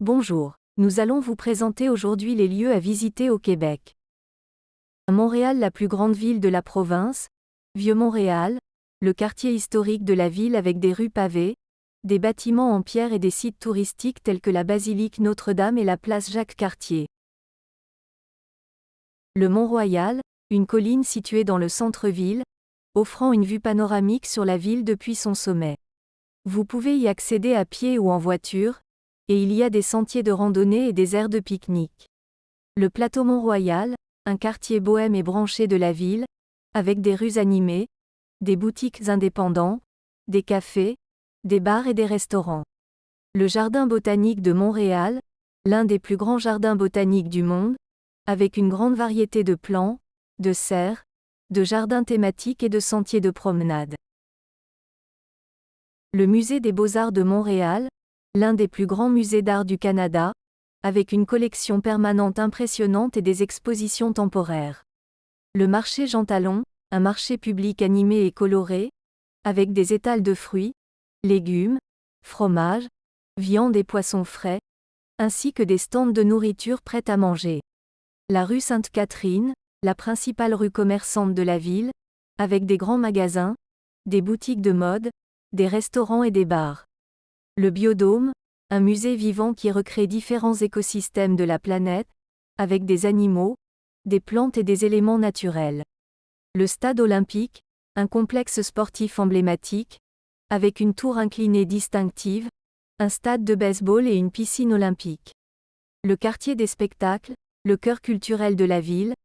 Bonjour, nous allons vous présenter aujourd'hui les lieux à visiter au Québec. Montréal, la plus grande ville de la province, Vieux-Montréal, le quartier historique de la ville avec des rues pavées, des bâtiments en pierre et des sites touristiques tels que la basilique Notre-Dame et la place Jacques-Cartier. Le Mont-Royal, une colline située dans le centre-ville, offrant une vue panoramique sur la ville depuis son sommet. Vous pouvez y accéder à pied ou en voiture, et il y a des sentiers de randonnée et des aires de pique-nique. Le plateau Mont-Royal, un quartier bohème et branché de la ville, avec des rues animées, des boutiques indépendants, des cafés, des bars et des restaurants. Le Jardin botanique de Montréal, l'un des plus grands jardins botaniques du monde, avec une grande variété de plants, de serres, de jardins thématiques et de sentiers de promenade. Le Musée des Beaux-Arts de Montréal, l'un des plus grands musées d'art du Canada, avec une collection permanente impressionnante et des expositions temporaires. Le marché Jean Talon, un marché public animé et coloré, avec des étals de fruits, légumes, fromages, viandes et poissons frais, ainsi que des stands de nourriture prête à manger. La rue Sainte-Catherine, la principale rue commerçante de la ville, avec des grands magasins, des boutiques de mode, des restaurants et des bars. Le Biodôme, un musée vivant qui recrée différents écosystèmes de la planète, avec des animaux, des plantes et des éléments naturels. Le Stade olympique, un complexe sportif emblématique, avec une tour inclinée distinctive, un stade de baseball et une piscine olympique. Le quartier des spectacles, le cœur culturel de la ville,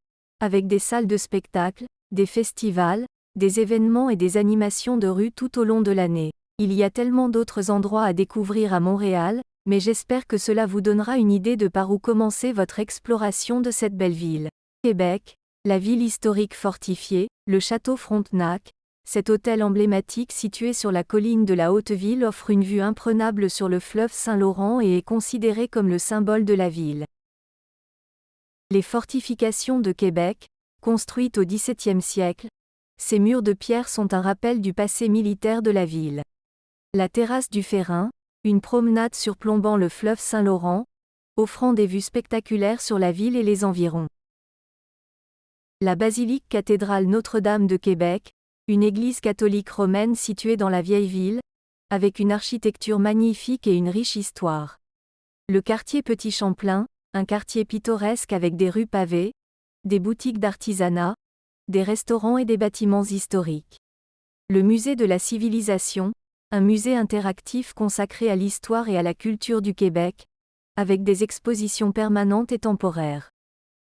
avec des salles de spectacle, des festivals, des événements et des animations de rue tout au long de l'année. Il y a tellement d'autres endroits à découvrir à Montréal, mais j'espère que cela vous donnera une idée de par où commencer votre exploration de cette belle ville. Québec, la ville historique fortifiée, le château Frontenac, cet hôtel emblématique situé sur la colline de la Haute-Ville offre une vue imprenable sur le fleuve Saint-Laurent et est considéré comme le symbole de la ville. Les fortifications de Québec, construites au XVIIe siècle, ces murs de pierre sont un rappel du passé militaire de la ville. La terrasse du Ferrin, une promenade surplombant le fleuve Saint-Laurent, offrant des vues spectaculaires sur la ville et les environs. La basilique cathédrale Notre-Dame de Québec, une église catholique romaine située dans la vieille ville, avec une architecture magnifique et une riche histoire. Le quartier Petit Champlain, un quartier pittoresque avec des rues pavées, des boutiques d'artisanat, des restaurants et des bâtiments historiques. Le musée de la civilisation, un musée interactif consacré à l'histoire et à la culture du Québec, avec des expositions permanentes et temporaires.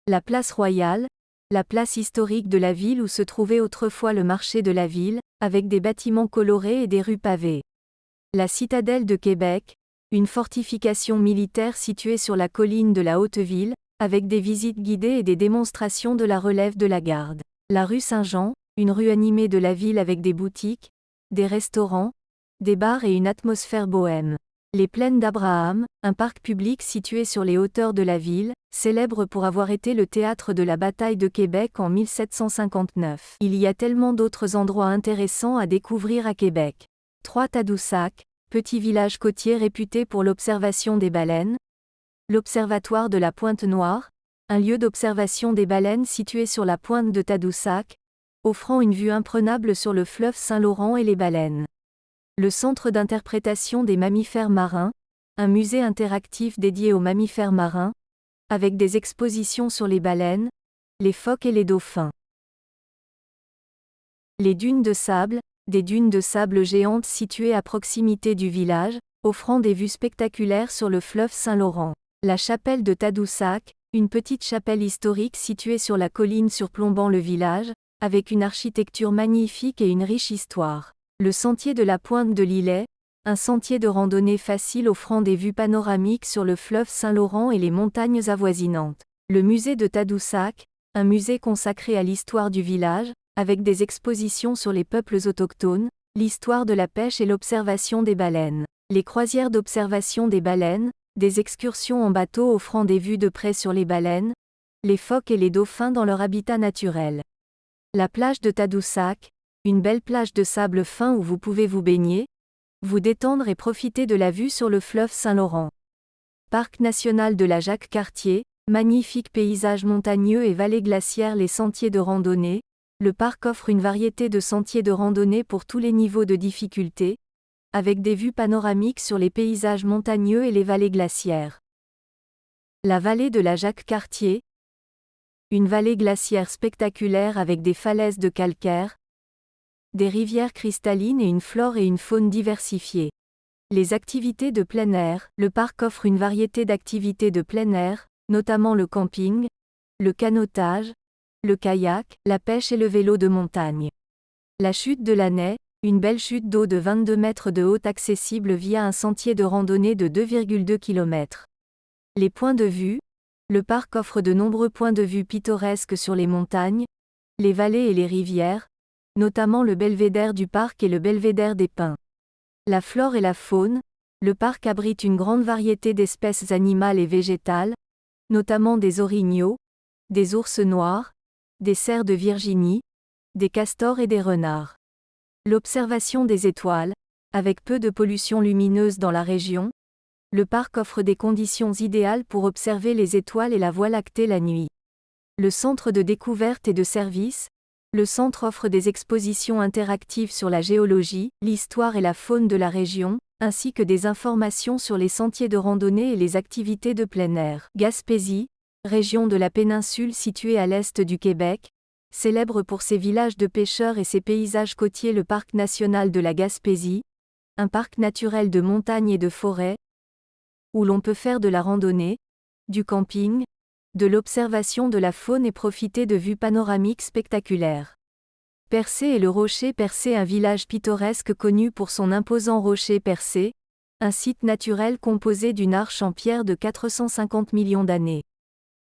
La place Royale, la place historique de la ville où se trouvait autrefois le marché de la ville, avec des bâtiments colorés et des rues pavées. La citadelle de Québec, une fortification militaire située sur la colline de la Haute-Ville, avec des visites guidées et des démonstrations de la relève de la garde. La rue Saint-Jean, une rue animée de la ville avec des boutiques, des restaurants, des bars et une atmosphère bohème. Les plaines d'Abraham, un parc public situé sur les hauteurs de la ville, célèbre pour avoir été le théâtre de la bataille de Québec en 1759. Il y a tellement d'autres endroits intéressants à découvrir à Québec. 3 Tadoussac, petit village côtier réputé pour l'observation des baleines. L'Observatoire de la Pointe-Noire, un lieu d'observation des baleines situé sur la pointe de Tadoussac, offrant une vue imprenable sur le fleuve Saint-Laurent et les baleines. Le Centre d'interprétation des mammifères marins, un musée interactif dédié aux mammifères marins, avec des expositions sur les baleines, les phoques et les dauphins. Les dunes de sable, des dunes de sable géantes situées à proximité du village, offrant des vues spectaculaires sur le fleuve Saint-Laurent. La chapelle de Tadoussac, une petite chapelle historique située sur la colline surplombant le village, avec une architecture magnifique et une riche histoire. Le sentier de la Pointe de Lillet, un sentier de randonnée facile offrant des vues panoramiques sur le fleuve Saint-Laurent et les montagnes avoisinantes. Le musée de Tadoussac, un musée consacré à l'histoire du village, avec des expositions sur les peuples autochtones, l'histoire de la pêche et l'observation des baleines. Les croisières d'observation des baleines, des excursions en bateau offrant des vues de près sur les baleines, les phoques et les dauphins dans leur habitat naturel. La plage de Tadoussac, une belle plage de sable fin où vous pouvez vous baigner, vous détendre et profiter de la vue sur le fleuve Saint-Laurent. Parc national de la Jacques-Cartier, magnifique paysage montagneux et vallées glaciaires. Les sentiers de randonnée. Le parc offre une variété de sentiers de randonnée pour tous les niveaux de difficulté, avec des vues panoramiques sur les paysages montagneux et les vallées glaciaires. La vallée de la Jacques-Cartier. Une vallée glaciaire spectaculaire avec des falaises de calcaire, des rivières cristallines et une flore et une faune diversifiées. Les activités de plein air. Le parc offre une variété d'activités de plein air, notamment le camping, le canotage, le kayak, la pêche et le vélo de montagne. La chute de la Naye, une belle chute d'eau de 22 mètres de haut accessible via un sentier de randonnée de 2,2 km. Les points de vue. Le parc offre de nombreux points de vue pittoresques sur les montagnes, les vallées et les rivières, notamment le belvédère du parc et le belvédère des pins. La flore et la faune. Le parc abrite une grande variété d'espèces animales et végétales, notamment des orignaux, des ours noirs, des cerfs de Virginie, des castors et des renards. L'observation des étoiles. Avec peu de pollution lumineuse dans la région, le parc offre des conditions idéales pour observer les étoiles et la Voie lactée la nuit. Le centre de découverte et de service. Le centre offre des expositions interactives sur la géologie, l'histoire et la faune de la région, ainsi que des informations sur les sentiers de randonnée et les activités de plein air. Gaspésie, région de la péninsule située à l'est du Québec, célèbre pour ses villages de pêcheurs et ses paysages côtiers. Le parc national de la Gaspésie, un parc naturel de montagnes et de forêts, où l'on peut faire de la randonnée, du camping, de l'observation de la faune et profiter de vues panoramiques spectaculaires. Percé et le rocher Percé, un village pittoresque connu pour son imposant rocher Percé, un site naturel composé d'une arche en pierre de 450 millions d'années.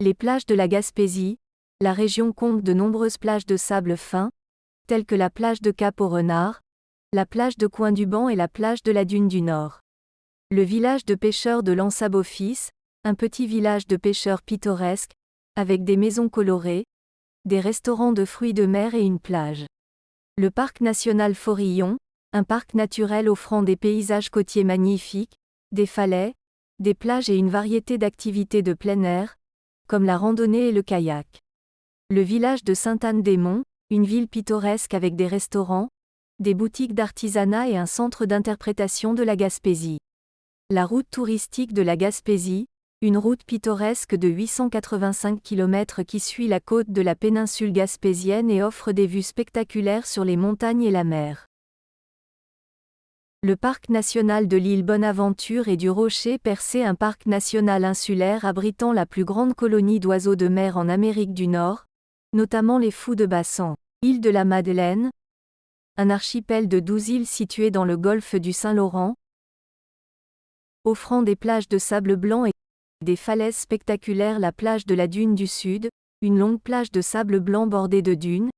Les plages de la Gaspésie. La région compte de nombreuses plages de sable fin, telles que la plage de Cap-au-Renard, la plage de Coin-du-Banc et la plage de la Dune du Nord. Le village de pêcheurs de l'Ansabofis, un petit village de pêcheurs pittoresque, avec des maisons colorées, des restaurants de fruits de mer et une plage. Le parc national Forillon, un parc naturel offrant des paysages côtiers magnifiques, des falaises, des plages et une variété d'activités de plein air, comme la randonnée et le kayak. Le village de Sainte-Anne-des-Monts, une ville pittoresque avec des restaurants, des boutiques d'artisanat et un centre d'interprétation de la Gaspésie. La route touristique de la Gaspésie, une route pittoresque de 885 km qui suit la côte de la péninsule gaspésienne et offre des vues spectaculaires sur les montagnes et la mer. Le parc national de l'île Bonaventure et du rocher Percé, un parc national insulaire abritant la plus grande colonie d'oiseaux de mer en Amérique du Nord, notamment les fous de Bassan. Île de la Madeleine, un archipel de 12 îles situées dans le golfe du Saint-Laurent, offrant des plages de sable blanc et des falaises spectaculaires. La plage de la Dune du Sud, une longue plage de sable blanc bordée de dunes,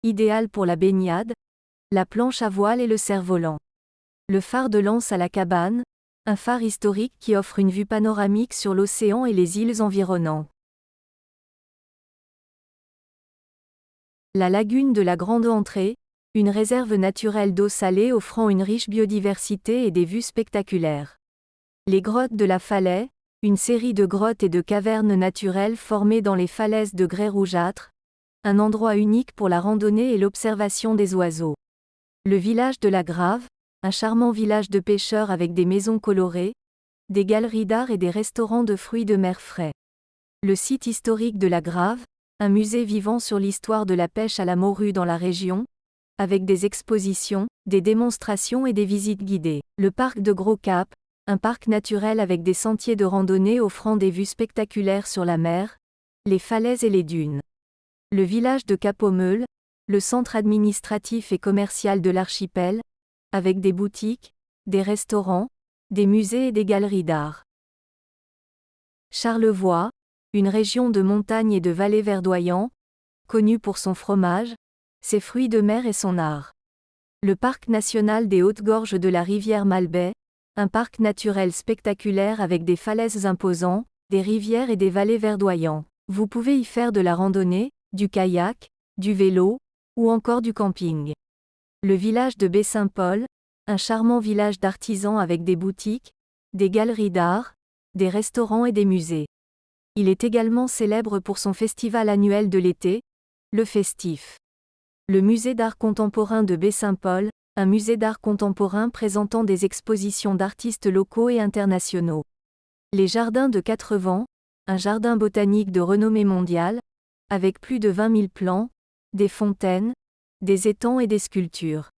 idéale pour la baignade, la planche à voile et le cerf-volant. Le phare de Lens à la Cabane, un phare historique qui offre une vue panoramique sur l'océan et les îles environnantes. La lagune de la Grande Entrée, une réserve naturelle d'eau salée offrant une riche biodiversité et des vues spectaculaires. Les grottes de la Falaise, une série de grottes et de cavernes naturelles formées dans les falaises de grès rougeâtre, un endroit unique pour la randonnée et l'observation des oiseaux. Le village de la Grave, un charmant village de pêcheurs avec des maisons colorées, des galeries d'art et des restaurants de fruits de mer frais. Le site historique de la Grave, un musée vivant sur l'histoire de la pêche à la morue dans la région, avec des expositions, des démonstrations et des visites guidées. Le parc de Gros Cap, un parc naturel avec des sentiers de randonnée offrant des vues spectaculaires sur la mer, les falaises et les dunes. Le village de Cap-aux-Meules, le centre administratif et commercial de l'archipel, avec des boutiques, des restaurants, des musées et des galeries d'art. Charlevoix, une région de montagnes et de vallées verdoyantes, connue pour son fromage, ses fruits de mer et son art. Le parc national des Hautes-Gorges de la rivière Malbaie, un parc naturel spectaculaire avec des falaises imposantes, des rivières et des vallées verdoyantes. Vous pouvez y faire de la randonnée, du kayak, du vélo, ou encore du camping. Le village de Baie-Saint-Paul, un charmant village d'artisans avec des boutiques, des galeries d'art, des restaurants et des musées. Il est également célèbre pour son festival annuel de l'été, le Festif. Le musée d'art contemporain de Baie-Saint-Paul, un musée d'art contemporain présentant des expositions d'artistes locaux et internationaux. Les jardins de Quatre Vents, un jardin botanique de renommée mondiale, avec plus de 20 000 plants, des fontaines, des étangs et des sculptures.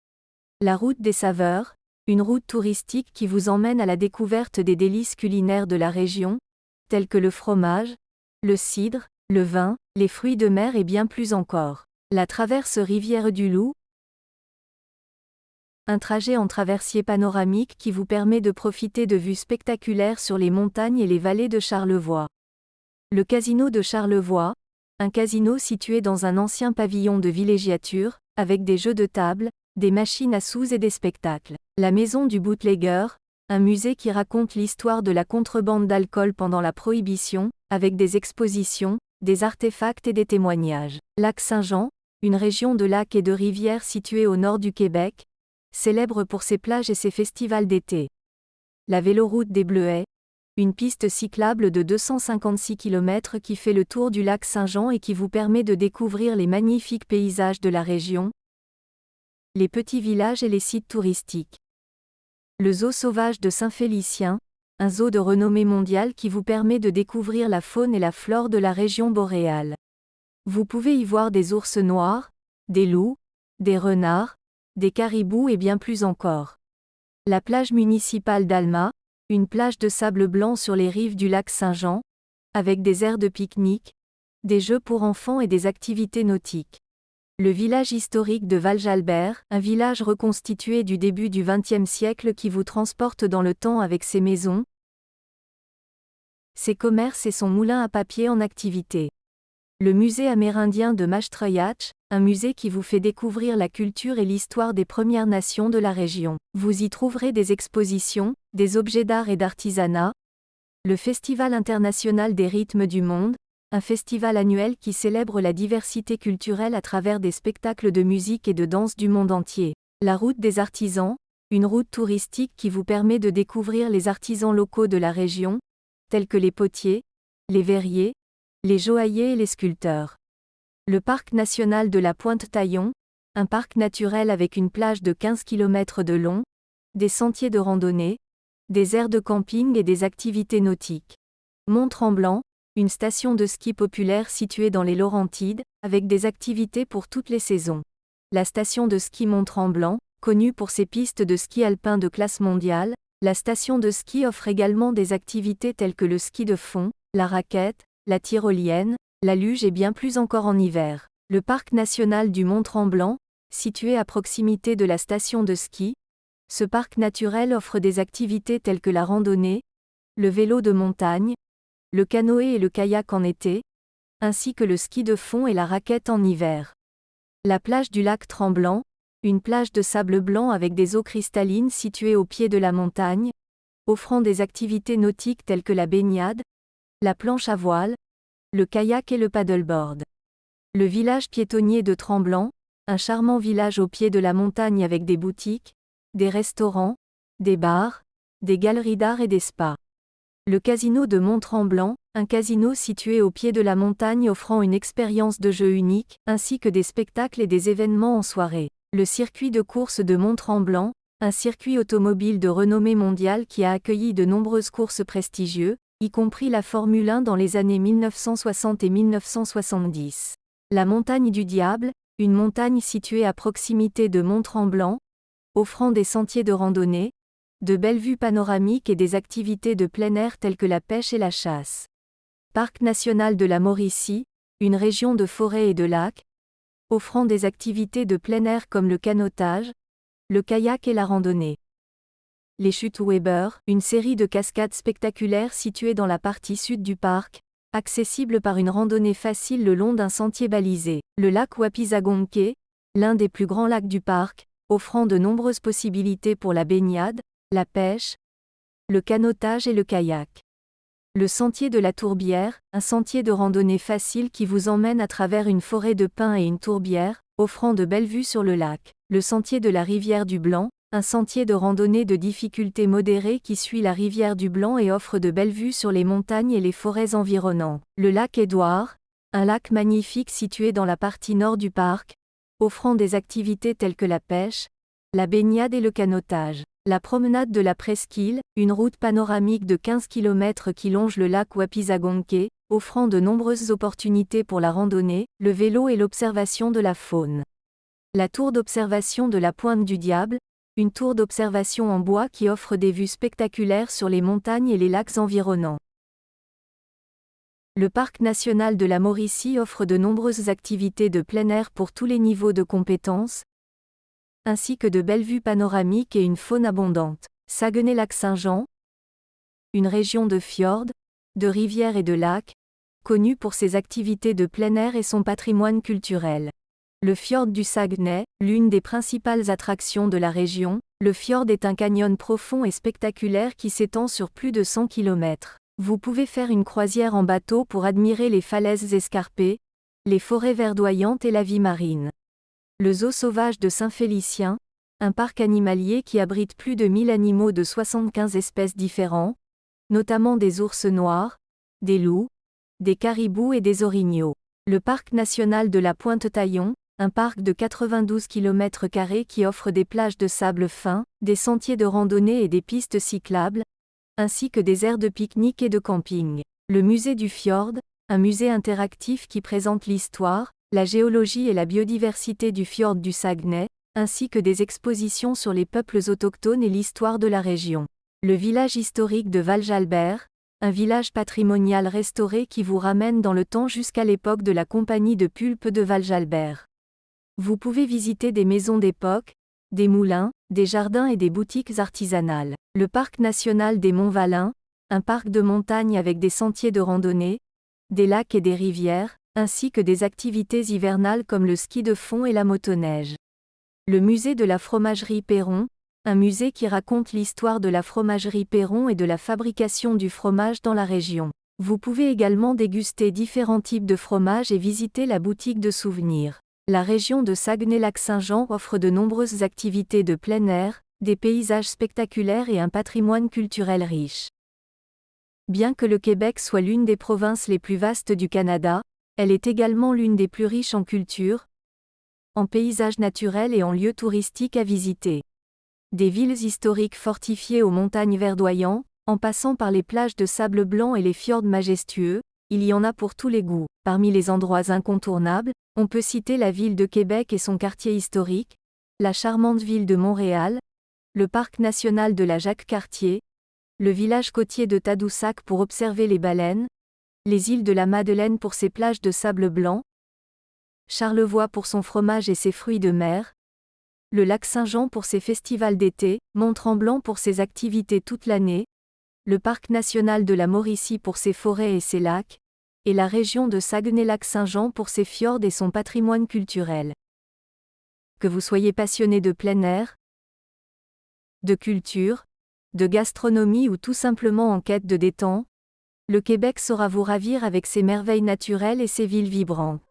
La route des saveurs, une route touristique qui vous emmène à la découverte des délices culinaires de la région, tels que le fromage, le cidre, le vin, les fruits de mer et bien plus encore. La traverse Rivière du Loup, un trajet en traversier panoramique qui vous permet de profiter de vues spectaculaires sur les montagnes et les vallées de Charlevoix. Le casino de Charlevoix, un casino situé dans un ancien pavillon de villégiature, avec des jeux de table, des machines à sous et des spectacles. La maison du bootlegger, un musée qui raconte l'histoire de la contrebande d'alcool pendant la Prohibition, avec des expositions, des artefacts et des témoignages. Lac Saint-Jean, une région de lacs et de rivières située au nord du Québec, célèbre pour ses plages et ses festivals d'été. La véloroute des Bleuets, une piste cyclable de 256 km qui fait le tour du lac Saint-Jean et qui vous permet de découvrir les magnifiques paysages de la région, les petits villages et les sites touristiques. Le zoo sauvage de Saint-Félicien, un zoo de renommée mondiale qui vous permet de découvrir la faune et la flore de la région boréale. Vous pouvez y voir des ours noirs, des loups, des renards, des caribous et bien plus encore. La plage municipale d'Alma, une plage de sable blanc sur les rives du lac Saint-Jean, avec des aires de pique-nique, des jeux pour enfants et des activités nautiques. Le village historique de Val-Jalbert, un village reconstitué du début du XXe siècle qui vous transporte dans le temps avec ses maisons, ses commerces et son moulin à papier en activité. Le musée amérindien de Maastricht, un musée qui vous fait découvrir la culture et l'histoire des Premières Nations de la région. Vous y trouverez des expositions, des objets d'art et d'artisanat, le Festival international des rythmes du monde, un festival annuel qui célèbre la diversité culturelle à travers des spectacles de musique et de danse du monde entier. La route des artisans, une route touristique qui vous permet de découvrir les artisans locaux de la région, tels que les potiers, les verriers, les joailliers et les sculpteurs. Le parc national de la Pointe-Taillon, un parc naturel avec une plage de 15 km de long, des sentiers de randonnée, des aires de camping et des activités nautiques. Mont-Tremblant, une station de ski populaire située dans les Laurentides, avec des activités pour toutes les saisons. La station de ski Mont-Tremblant, connue pour ses pistes de ski alpin de classe mondiale, la station de ski offre également des activités telles que le ski de fond, la raquette, la tyrolienne, la luge et bien plus encore en hiver. Le parc national du Mont-Tremblant, situé à proximité de la station de ski, ce parc naturel offre des activités telles que la randonnée, le vélo de montagne, le canoë et le kayak en été, ainsi que le ski de fond et la raquette en hiver. La plage du lac Tremblant, une plage de sable blanc avec des eaux cristallines située au pied de la montagne, offrant des activités nautiques telles que la baignade, la planche à voile, le kayak et le paddleboard. Le village piétonnier de Tremblant, un charmant village au pied de la montagne avec des boutiques, des restaurants, des bars, des galeries d'art et des spas. Le casino de Mont-Tremblant, un casino situé au pied de la montagne offrant une expérience de jeu unique, ainsi que des spectacles et des événements en soirée. Le circuit de course de Mont-Tremblant, un circuit automobile de renommée mondiale qui a accueilli de nombreuses courses prestigieuses, y compris la Formule 1 dans les années 1960 et 1970. La montagne du Diable, une montagne située à proximité de Mont-Tremblant, offrant des sentiers de randonnée, de belles vues panoramiques et des activités de plein air telles que la pêche et la chasse. Parc national de la Mauricie, une région de forêts et de lacs, offrant des activités de plein air comme le canotage, le kayak et la randonnée. Les chutes Weber, une série de cascades spectaculaires situées dans la partie sud du parc, accessible par une randonnée facile le long d'un sentier balisé. Le lac Wapizagonke, l'un des plus grands lacs du parc, offrant de nombreuses possibilités pour la baignade, la pêche, le canotage et le kayak. Le sentier de la Tourbière, un sentier de randonnée facile qui vous emmène à travers une forêt de pins et une tourbière, offrant de belles vues sur le lac. Le sentier de la Rivière du Blanc, un sentier de randonnée de difficulté modérée qui suit la rivière du Blanc et offre de belles vues sur les montagnes et les forêts environnantes. Le lac Édouard, un lac magnifique situé dans la partie nord du parc, offrant des activités telles que la pêche, la baignade et le canotage. La promenade de la Presqu'île, une route panoramique de 15 km qui longe le lac Wapizagonke, offrant de nombreuses opportunités pour la randonnée, le vélo et l'observation de la faune. La tour d'observation de la Pointe du Diable, une tour d'observation en bois qui offre des vues spectaculaires sur les montagnes et les lacs environnants. Le parc national de la Mauricie offre de nombreuses activités de plein air pour tous les niveaux de compétences, ainsi que de belles vues panoramiques et une faune abondante. Saguenay-Lac-Saint-Jean, une région de fjords, de rivières et de lacs, connue pour ses activités de plein air et son patrimoine culturel. Le fjord du Saguenay, l'une des principales attractions de la région, le fjord est un canyon profond et spectaculaire qui s'étend sur plus de 100 km. Vous pouvez faire une croisière en bateau pour admirer les falaises escarpées, les forêts verdoyantes et la vie marine. Le zoo sauvage de Saint-Félicien, un parc animalier qui abrite plus de 1000 animaux de 75 espèces différents, notamment des ours noirs, des loups, des caribous et des orignaux. Le parc national de la Pointe-Taillon, un parc de 92 km² qui offre des plages de sable fin, des sentiers de randonnée et des pistes cyclables, ainsi que des aires de pique-nique et de camping. Le musée du fjord, un musée interactif qui présente l'histoire, la géologie et la biodiversité du fjord du Saguenay, ainsi que des expositions sur les peuples autochtones et l'histoire de la région. Le village historique de Val-Jalbert, un village patrimonial restauré qui vous ramène dans le temps jusqu'à l'époque de la compagnie de pulpe de Val-Jalbert. Vous pouvez visiter des maisons d'époque, des moulins, des jardins et des boutiques artisanales. Le parc national des Monts-Valin, un parc de montagne avec des sentiers de randonnée, des lacs et des rivières, ainsi que des activités hivernales comme le ski de fond et la motoneige. Le musée de la fromagerie Perron, un musée qui raconte l'histoire de la fromagerie Perron et de la fabrication du fromage dans la région. Vous pouvez également déguster différents types de fromages et visiter la boutique de souvenirs. La région de Saguenay-Lac-Saint-Jean offre de nombreuses activités de plein air, des paysages spectaculaires et un patrimoine culturel riche. Bien que le Québec soit l'une des provinces les plus vastes du Canada, elle est également l'une des plus riches en culture, en paysages naturels et en lieux touristiques à visiter. Des villes historiques fortifiées aux montagnes verdoyantes, en passant par les plages de sable blanc et les fjords majestueux, il y en a pour tous les goûts. Parmi les endroits incontournables, on peut citer la ville de Québec et son quartier historique, la charmante ville de Montréal, le parc national de la Jacques-Cartier, le village côtier de Tadoussac pour observer les baleines, les îles de la Madeleine pour ses plages de sable blanc, Charlevoix pour son fromage et ses fruits de mer, le lac Saint-Jean pour ses festivals d'été, Mont-Tremblant pour ses activités toute l'année, le parc national de la Mauricie pour ses forêts et ses lacs, et la région de Saguenay-Lac-Saint-Jean pour ses fjords et son patrimoine culturel. Que vous soyez passionné de plein air, de culture, de gastronomie ou tout simplement en quête de détente, le Québec saura vous ravir avec ses merveilles naturelles et ses villes vibrantes.